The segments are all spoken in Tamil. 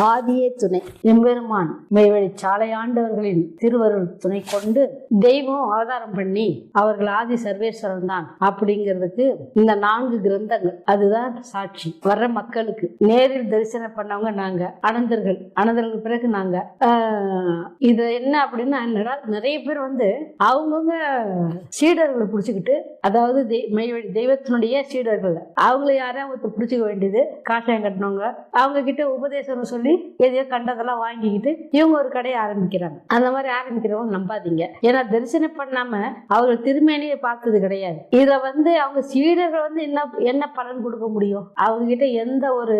ஆதியே துணை எம்பெருமான் மெய்வழி சாலை ஆண்டவர்களின் திருவருள் துணை கொண்டு தெய்வம் அவதாரம் பண்ணி அவர்கள் ஆதி சர்வேஸ்வரன் தான் அப்படிங்கிறதுக்கு இந்த 4 கிரந்தங்கள் அதுதான் சாட்சி. வர்ற மக்களுக்கு நேரில் தரிசனம் பண்ணவங்க நாங்க அனந்தர்களுக்கு பிறகு நாங்க இது என்ன அப்படின்னா நிறைய பேர் அவங்கவுங்க சீடர்களை பிடிச்சுக்கிட்டு, அதாவது மெய்வழி தெய்வத்தினுடைய சீடர்கள் அவங்கள யாராவது பிடிச்சிக்க வேண்டியது, காஷாயம் கட்டினவங்க அவங்க கிட்ட உபதேசம் சொல்லி எதையோ கண்டதெல்லாம் வாங்கிக்கிட்டு இவங்க ஒரு கடையை ஆரம்பிக்கிறாங்க. அந்த மாதிரி ஆரம்பிக்கிறவங்க நம்பாதீங்க. ஏன்னா தரிசனம் பண்ணாம அவர்கள் திருமேனியை பார்த்தது கிடையாது. இத அவங்க சீடர்கள் என்ன பலன் கொடுக்க முடியும்? அவங்க கிட்ட எந்த ஒரு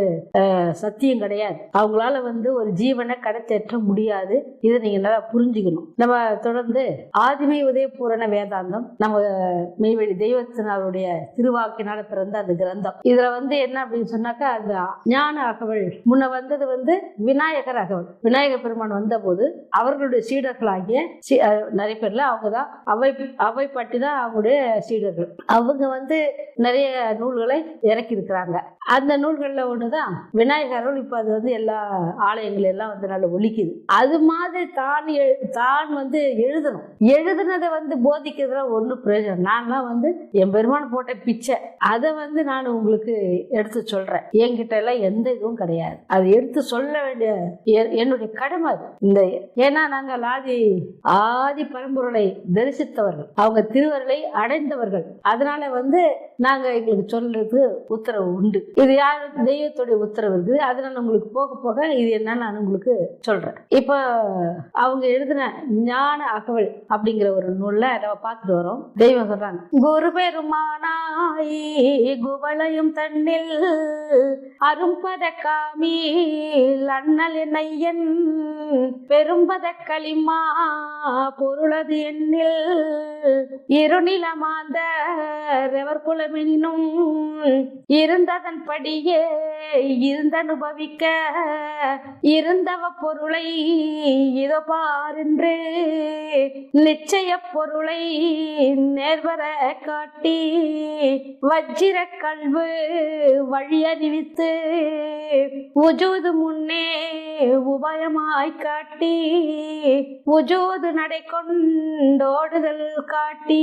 சத்தியம் கிடையாது. அவங்களால ஒரு ஜீவனை கடத்தேற்ற முடியாது. இதை நீங்க நல்லா புரிஞ்சுக்கணும். நம்ம தொடர்ந்து ஆதிமை உதயபூரண வேதாந்தம் நம்ம மெய்வழி தெய்வத்தினருடைய திருவாக்கினால பிறந்த அந்த கிரந்தம். இதுல என்ன அப்படின்னு சொன்னாக்கா, அந்த ஞான அகவல் முன்ன வந்தது விநாயகர் அகவல். விநாயகர் பெருமான் வந்த போது அவர்களுடைய சீடர்களாகிய நிறைய பேர்ல அவங்கதான் அவை பாட்டி தான் அவங்களுடைய சீடர்கள். அவங்க நிறைய நூல்களை இறக்கி இருக்கிறாங்க. அந்த நூல்கள்ல ஒண்ணுதான் விநாயகர் அருள். இப்ப அது எல்லா ஆலயங்கள் எல்லாம் நல்ல ஒலிக்குது. அது மாதிரி தான் எழுதணும். எழுதுனதை போதிக்கிறதுல ஒன்னும் பிரயோஜனம். நான் என் பெருமான் போட்ட பிச்சை அதை நான் உங்களுக்கு எடுத்து சொல்றேன். என்கிட்ட எல்லாம் எந்த இதுவும் கிடையாது. அது எடுத்து சொல்ல வேண்டிய என்னுடைய கடமை அது. ஏன்னா நாங்கள் ஆதி பரம்பொருளை தரிசித்தவர்கள், அவங்க திருவருளை அடைந்தவர்கள். அதனால நாங்க எங்களுக்கு சொல்றது உத்தரவு உண்டு. இது யார் தெய்வத்துடைய உத்தரவு இருக்குது. அதனால உங்களுக்கு போக போக இது என்னன்னு நான் உங்களுக்கு சொல்றேன். இப்ப அவங்க எழுதின ஞான அகவல் அப்படிங்கிற ஒரு நூல்ல நம்ம பார்த்துட்டு வரோம். தெய்வம் சொல்றாங்க, குரு பெருமானாய் குவளையும் தன்னில் அரும்பத காமில் அண்ணல் என்னையன் பெரும்பத களிமா பொருளது எண்ணில் இருநிலமாந்த ரெவர் குலமெனினும் இருந்ததன் படியே இருந்த அனுபவிக்க இருந்தவ பொருளை இதோ பாருன்று நிச்சய பொருளை நேர்வர காட்டி வஜ்ர கல்வு வழி அறிவித்து உஜூது முன்னே உபயமாய் காட்டி உஜூது நடை கொண்டோடுதல் காட்டி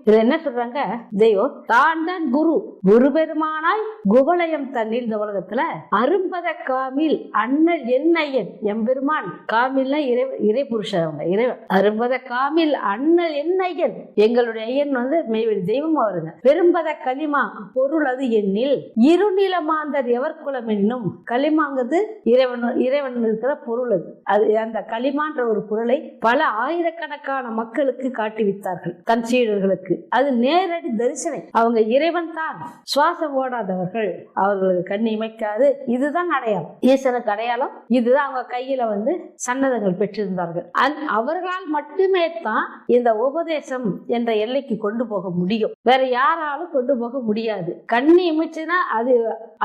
இது என்ன சொல்றாங்க? தெய்வம் தான் தான் குரு பெருமானாய் குவளையம் தண்ணீர் இந்த உலகத்துல அரும்பத காமில் அண்ணல் என்னையன் எம்பெருமான். காமில்னா இறை புருஷர், அவங்க இறைவன். அரும்பத காமில் அண்ணல் என்னையன் எங்களுடைய ஐயன் மெய்வெளி தெய்வம் அவருங்க. பெரும்பத களிமா பொருள் அது எண்ணில் இருநிலமாந்தர் எவர் குலம் என்னும். களிமாங்கிறது இறைவன் இருக்கிற பொருள். அது அந்த களிமான்ற ஒரு பொருளை பல ஆயிரக்கணக்கான மக்களுக்கு காட்டி வைத்தார்கள், தன் சீடர்களுக்கு. அது நேரடி தரிசனம். அவங்க இறைவன் தான். சுவாசம் ஓடாதவர்கள், அவர்களுக்கு கண் இமைக்காது. இதுதான் அடையாளம், ஈசனுக்கு அடையாளம். இதுதான் அவங்க கையில சன்னதங்கள் பெற்றிருந்தார்கள். அவர்களால் மட்டுமே தான் இந்த உபதேசம் என்ற எல்லைக்கு கொண்டு போக முடியும். வேற யாராலும் கொண்டு போக முடியாது. கண்ணி இமைச்சுன்னா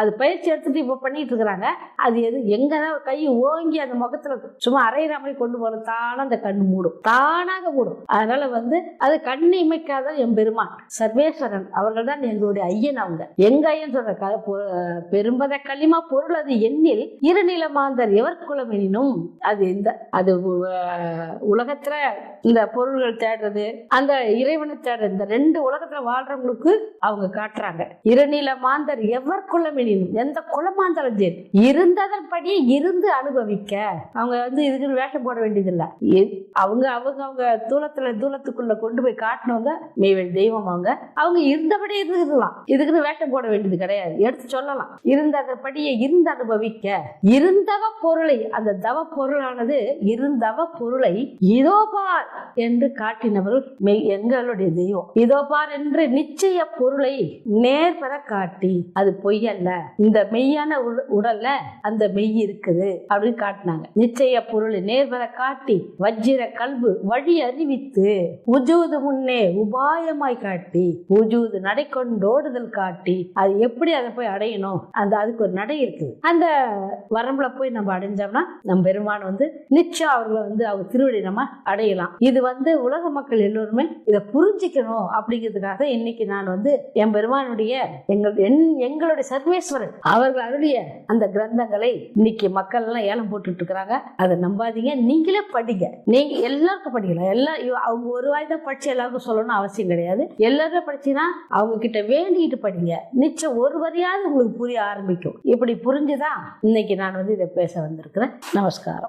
அது பயிற்சி எடுத்துட்டு இப்ப பண்ணிட்டு இருக்கிறாங்க. அது எங்கதான் கை ஓங்கி அந்த முகத்துல சும்மா அரைகிற மாதிரி கொண்டு போற தானே அந்த கண் மூடும், தானாக மூடும். அதனால அது கண்ணி இமைக்காத எம்பெருமான் சர்வேஸ்வரன் அவர்கள் தான் எங்களுடைய ஐயன். அவங்க எங்க ஐயன் சொல்ற பெரும்பத களிமா பொருள் அது எண்ணில் இருநிலமாந்தர் எவர் குலம் எனினும். அது உலகத்துல இந்த பொருள்கள் தேடுறது, அந்த இறைவனை தேடுறது, இந்த 2 உலகத்துல வாழ்றவங்களுக்கு அவங்க காட்டுறாங்க. இருநிலமாந்தர் எவர் குலம் எனினும், எந்த குலமாந்தரம் சரி இருந்ததன் படியே இருந்து அனுபவிக்க. அவங்க இதுக்கு வேஷம் போட வேண்டியதில்லை. அவங்க தூளத்துக்குள்ள கொண்டு போய் காட்டினவங்க மெய்வெளி தெய்வம். அவங்க இருந்தபடி இருந்துக்கலாம். இதுக்குன்னு வேஷம் போட வேண்டியது கிடையாது. எடுத்து சொல்லலாம். இருந்தபடியே இருந்து அனுபவிக்க இருந்தவ பொருளை, அந்த தவ பொருளானது இருந்தவ பொருளை இதோ பார் என்று காட்டினவர்கள் எங்களுடைய தெய்வம். இதோ பார் என்று நிச்சய பொருளை நேர்பெற காட்டி, அது பொய்யல்ல, இந்த மெய்யான உடல்ல அந்த மெய் இருக்குது அப்படின்னு காட்டினாங்க. நிச்சய பொருளை நேர்பெற காட்டி வஜ்ர கல்வு வழி அறிவித்து வைத்து உஜூது முன்னே உபாயமாய் காட்டி உஜூது நடை கொண்டோடுதல் காட்டி அது எப்படி அதை போய் அடையணும், அதுக்கு ஒரு நடை இருக்குது. அந்த வரம்புல போய் நம்ம அடைஞ்சோம்னா நம்ம பெருமான் நிச்சயம் அவர்களை அவங்க திருவடி நம்ம அடையலாம். இது உலக மக்கள் எல்லோருமே இதை புரிஞ்சிக்கணும் அப்படிங்கிறதுக்காக இன்னைக்கு நான் என் பெருமானுடைய எங்களுடைய சர்வேஸ்வரன் அவர்களுடைய அந்த கிரந்தங்களை இன்னைக்கு மக்கள் எல்லாம் ஏலம் போட்டுட்டு இருக்கிறாங்க. அதை நம்பாதீங்க, நீங்களே படிங்க. நீங்க எல்லாருக்கும் படிக்கலாம். அவங்க ஒரு வாய்தான் படிச்சு எல்லாருக்கும் சொல்லணும்னு அவசியம் கிடையாது. எல்லாரும் படிச்சீங்கன்னா அவங்க கிட்ட வேண்டிட்டு படிங்க, நிச்சயம் ஒரு வரியாவது உங்களுக்கு புரிய ஆரம்பிக்கும். இப்படி புரிஞ்சுதான் இன்னைக்கு நான் இதை பேச வந்திருக்கிறேன். நமஸ்காரம்.